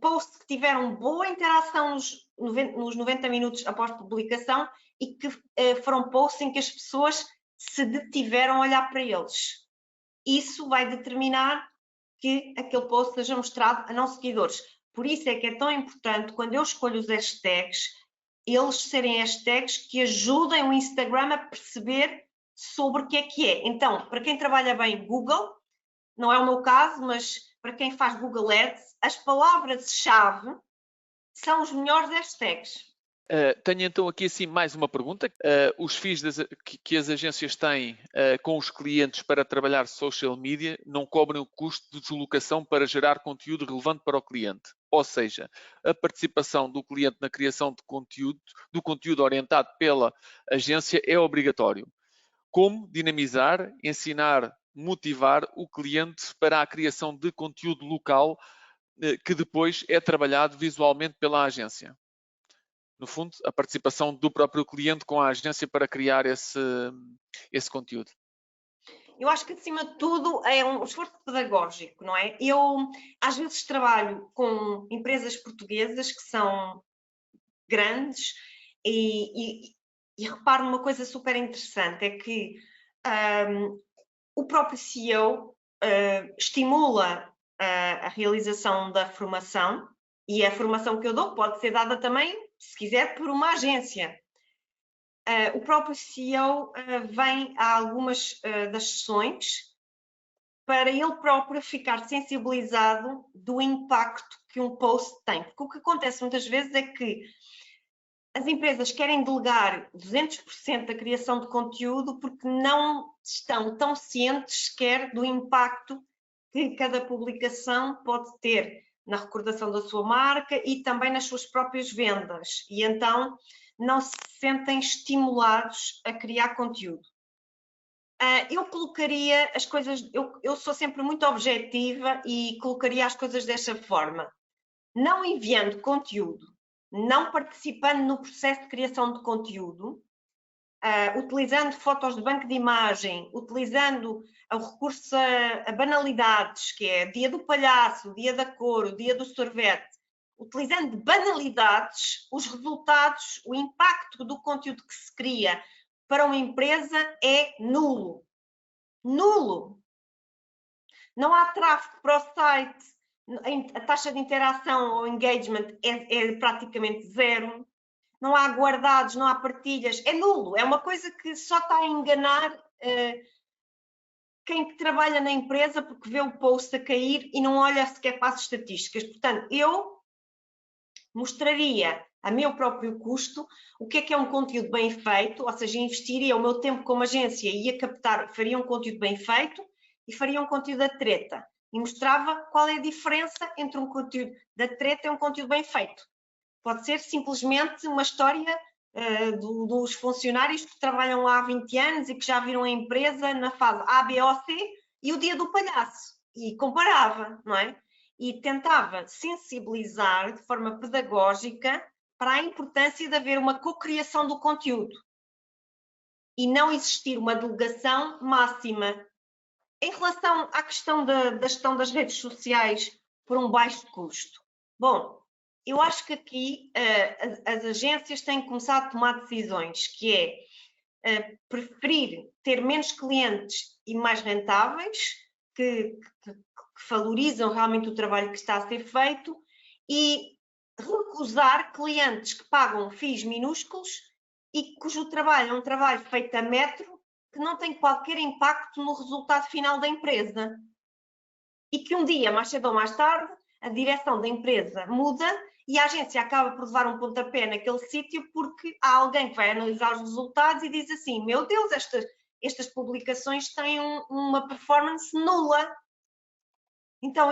Speaker 2: posts que tiveram boa interação nos 90 minutos após publicação e que foram posts em que as pessoas se detiveram a olhar para eles. Isso vai determinar que aquele post seja mostrado a não seguidores. Por isso é que é tão importante, quando eu escolho os hashtags, eles serem hashtags que ajudem o Instagram a perceber sobre o que é. Então, para quem trabalha bem Google, não é o meu caso, mas para quem faz Google Ads, as palavras-chave são os melhores hashtags.
Speaker 1: Tenho então aqui assim mais uma pergunta. Os FIIs que as agências têm com os clientes para trabalhar social media não cobrem o custo de deslocação para gerar conteúdo relevante para o cliente. Ou seja, a participação do cliente na criação de conteúdo, do conteúdo orientado pela agência é obrigatório. Como dinamizar, ensinar, motivar o cliente para a criação de conteúdo local que depois é trabalhado visualmente pela agência? No fundo, a participação do próprio cliente com a agência para criar esse conteúdo.
Speaker 2: Eu acho que, acima de tudo, é um esforço pedagógico, não é? Eu, às vezes, trabalho com empresas portuguesas que são grandes e reparo numa coisa super interessante, é que o próprio CEO estimula a realização da formação, e a formação que eu dou pode ser dada também, se quiser, por uma agência. O próprio CEO vem a algumas das sessões para ele próprio ficar sensibilizado do impacto que um post tem. Porque o que acontece muitas vezes é que as empresas querem delegar 200% da criação de conteúdo porque não estão tão cientes sequer do impacto que cada publicação pode ter na recordação da sua marca e também nas suas próprias vendas. E então não se sentem estimulados a criar conteúdo. Eu colocaria as coisas, eu sou sempre muito objetiva e colocaria as coisas desta forma. Não enviando conteúdo, não participando no processo de criação de conteúdo, utilizando fotos de banco de imagem, utilizando o recurso a banalidades, que é dia do palhaço, dia da cor, o dia do sorvete, utilizando banalidades, os resultados, o impacto do conteúdo que se cria para uma empresa é nulo. Nulo. Não há tráfego para o site, a taxa de interação ou engagement é praticamente zero. Não há guardados, não há partilhas, é nulo. É uma coisa que só está a enganar quem trabalha na empresa porque vê o post a cair e não olha sequer para as estatísticas. Portanto, eu mostraria a meu próprio custo o que é um conteúdo bem feito, ou seja, investiria o meu tempo como agência e ia captar, faria um conteúdo bem feito e faria um conteúdo da treta. E mostrava qual é a diferença entre um conteúdo da treta e um conteúdo bem feito. Pode ser simplesmente uma história dos funcionários que trabalham lá há 20 anos e que já viram a empresa na fase A, B ou C e o dia do palhaço. E comparava, não é? E tentava sensibilizar de forma pedagógica para a importância de haver uma cocriação do conteúdo e não existir uma delegação máxima. Em relação à questão da gestão das redes sociais por um baixo custo, bom, eu acho que aqui as agências têm que começar a tomar decisões, que é preferir ter menos clientes e mais rentáveis, que valorizam realmente o trabalho que está a ser feito, e recusar clientes que pagam FIIs minúsculos e cujo trabalho é um trabalho feito a metro, que não tem qualquer impacto no resultado final da empresa. E que um dia, mais cedo ou mais tarde, a direção da empresa muda e a agência acaba por levar um pontapé naquele sítio porque há alguém que vai analisar os resultados e diz assim, meu Deus, estas publicações têm uma performance nula. Então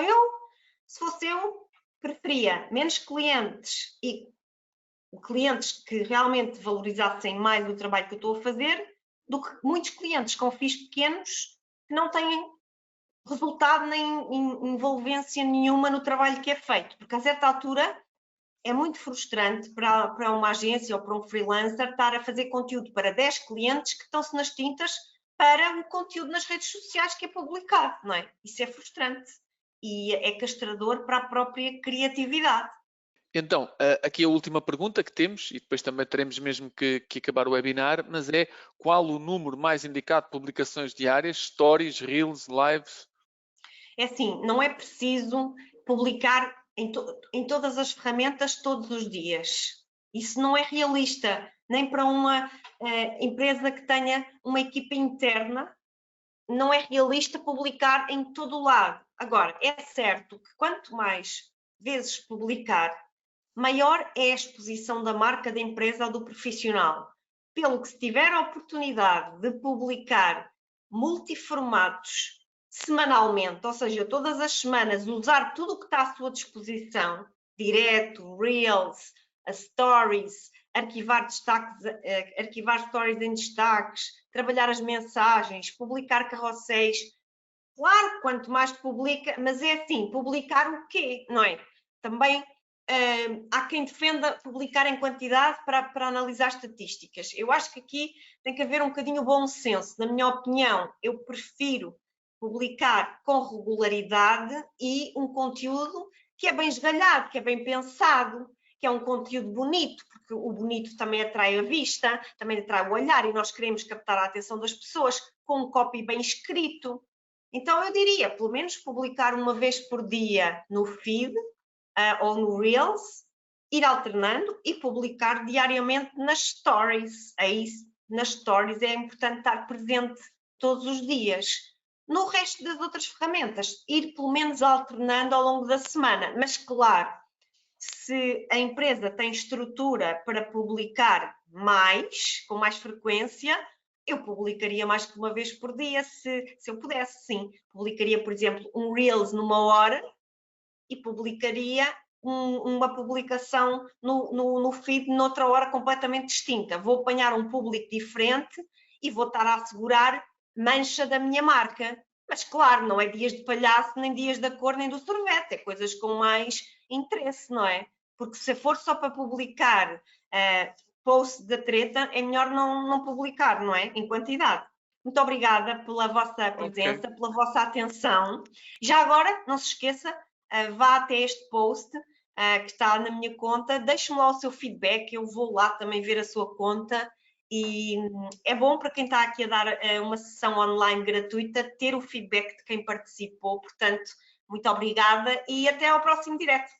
Speaker 2: se fosse eu, preferia menos clientes e clientes que realmente valorizassem mais o trabalho que eu estou a fazer do que muitos clientes com FIIs pequenos que não têm resultado nem envolvência nenhuma no trabalho que é feito, porque a certa altura é muito frustrante para uma agência ou para um freelancer estar a fazer conteúdo para 10 clientes que estão-se nas tintas para o conteúdo nas redes sociais que é publicado, não é? Isso é frustrante e é castrador para a própria criatividade.
Speaker 1: Então, aqui a última pergunta que temos, e depois também teremos mesmo que acabar o webinar, mas é qual o número mais indicado de publicações diárias, stories, reels, lives?
Speaker 2: É assim, não é preciso publicar em todas as ferramentas todos os dias. Isso não é realista, nem para uma empresa que tenha uma equipa interna, não é realista publicar em todo o lado. Agora, é certo que quanto mais vezes publicar, maior é a exposição da marca da empresa ou do profissional. Pelo que se tiver a oportunidade de publicar multiformatos semanalmente, ou seja, todas as semanas, usar tudo o que está à sua disposição, direto, reels, stories, arquivar destaques, arquivar stories em destaques, trabalhar as mensagens, publicar carrosséis. Claro, quanto mais publica, mas é assim, publicar o quê, não é? Também há quem defenda publicar em quantidade para analisar estatísticas. Eu acho que aqui tem que haver um bocadinho bom senso. Na minha opinião, eu prefiro publicar com regularidade e um conteúdo que é bem esgalhado, que é bem pensado, que é um conteúdo bonito, porque o bonito também atrai a vista, também atrai o olhar e nós queremos captar a atenção das pessoas com um copy bem escrito. Então eu diria, pelo menos publicar uma vez por dia no feed ou no Reels, ir alternando e publicar diariamente nas Stories. Aí, nas Stories é importante estar presente todos os dias. No resto das outras ferramentas, ir pelo menos alternando ao longo da semana. Mas, claro, se a empresa tem estrutura para publicar mais, com mais frequência, eu publicaria mais que uma vez por dia, se eu pudesse, sim. Publicaria, por exemplo, um Reels numa hora, e publicaria uma publicação no feed noutra hora completamente distinta. Vou apanhar um público diferente e vou estar a assegurar mancha da minha marca. Mas claro, não é dias de palhaço, nem dias da cor, nem do sorvete, é coisas com mais interesse, não é? Porque se for só para publicar post da treta, é melhor não publicar, não é? Em quantidade. Muito obrigada pela vossa presença, pela vossa atenção. Já agora, não se esqueça, vá até este post que está na minha conta, deixe-me lá o seu feedback, eu vou lá também ver a sua conta e é bom para quem está aqui a dar uma sessão online gratuita ter o feedback de quem participou, portanto, muito obrigada e até ao próximo direto.